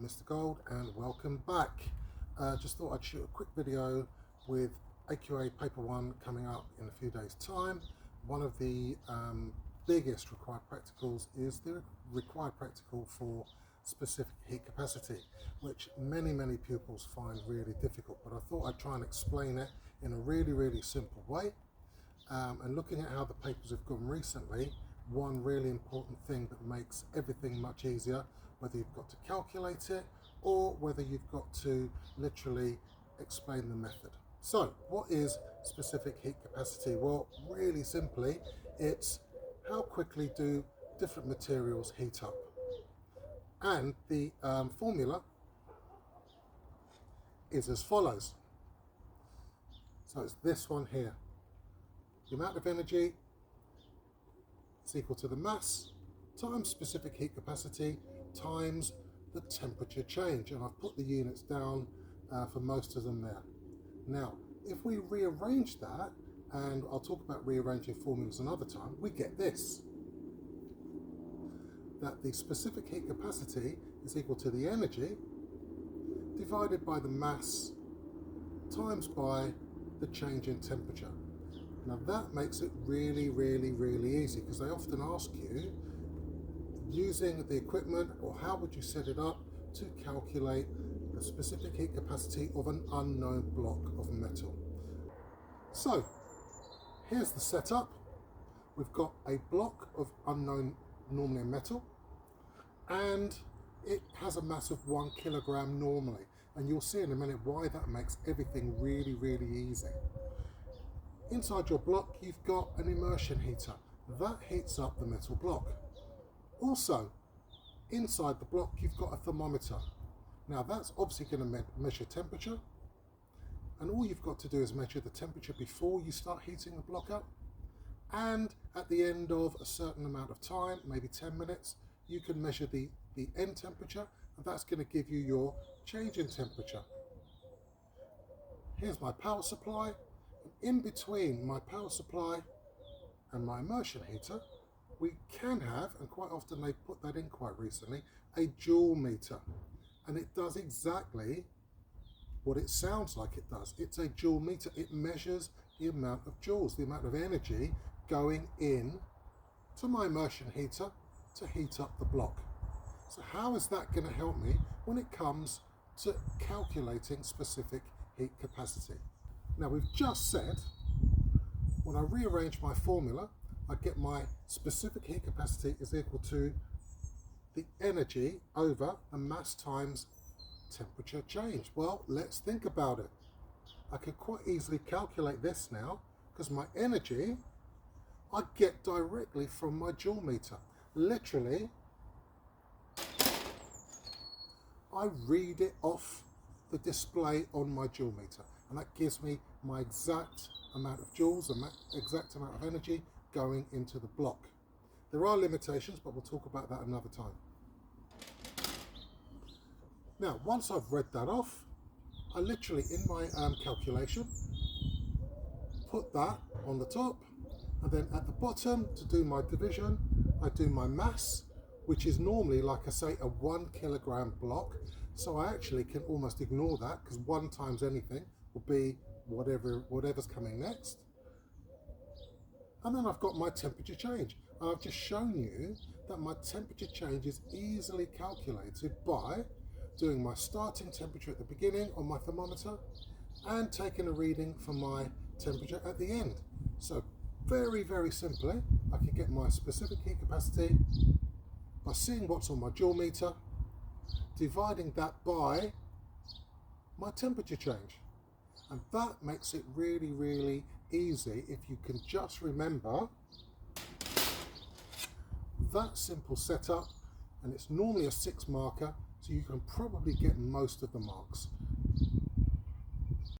Mr. Gold, and welcome back. Just thought I'd shoot a quick video with AQA paper 1 coming up in a few days time. One of the biggest required practicals is the required practical for specific heat capacity, which many pupils find really difficult, but I thought I'd try and explain it in a really simple way. And looking at how the papers have gone recently, one really important thing that makes everything much easier, whether you've got to calculate it or whether you've got to literally explain the method. So what is specific heat capacity? Well, really simply, it's how quickly do different materials heat up. And the formula is as follows. So it's this one here. The amount of energy is equal to the mass times specific heat capacity times the temperature change. And I've put the units down for most of them there. Now, if we rearrange that, and I'll talk about rearranging formulas another time, we get this. That the specific heat capacity is equal to the energy divided by the mass times by the change in temperature. Now that makes it really easy, because they often ask you, using the equipment, or how would you set it up to calculate the specific heat capacity of an unknown block of metal. So here's the setup. We've got a block of unknown, normally metal, and it has a mass of 1 kilogram normally, and you'll see in a minute why that makes everything really easy. Inside your block you've got an immersion heater that heats up the metal block. Also inside the block you've got a thermometer. Now that's obviously going to measure temperature, and all you've got to do is measure the temperature before you start heating the block up, and at the end of a certain amount of time, maybe 10 minutes, you can measure the end temperature, and that's going to give you your change in temperature. Here's my power supply. In between my power supply and my immersion heater, we can have, and quite often they put that in quite recently, a joule meter. And it does exactly what it sounds like it does. It's a joule meter. It measures the amount of joules, the amount of energy going in to my immersion heater to heat up the block. So how is that going to help me when it comes to calculating specific heat capacity? Now we've just said, when I rearrange my formula, I get my specific heat capacity is equal to the energy over the mass times temperature change. Well, let's think about it. I could quite easily calculate this now, because my energy I get directly from my joule meter. Literally, I read it off the display on my joule meter, and that gives me my exact amount of joules, the exact amount of energy going into the block. There are limitations, but we'll talk about that another time. Now, once I've read that off, I literally, in my calculation, put that on the top, and then at the bottom, to do my division, I do my mass, which is normally, like I say, a 1 kilogram block. So I actually can almost ignore that, because 1 times anything will be whatever's coming next. And then I've got my temperature change. And I've just shown you that my temperature change is easily calculated by doing my starting temperature at the beginning on my thermometer and taking a reading for my temperature at the end. So very simply, I can get my specific heat capacity by seeing what's on my joule meter, dividing that by my temperature change. And that makes it really easy if you can just remember that simple setup. And it's normally a 6 marker, so you can probably get most of the marks.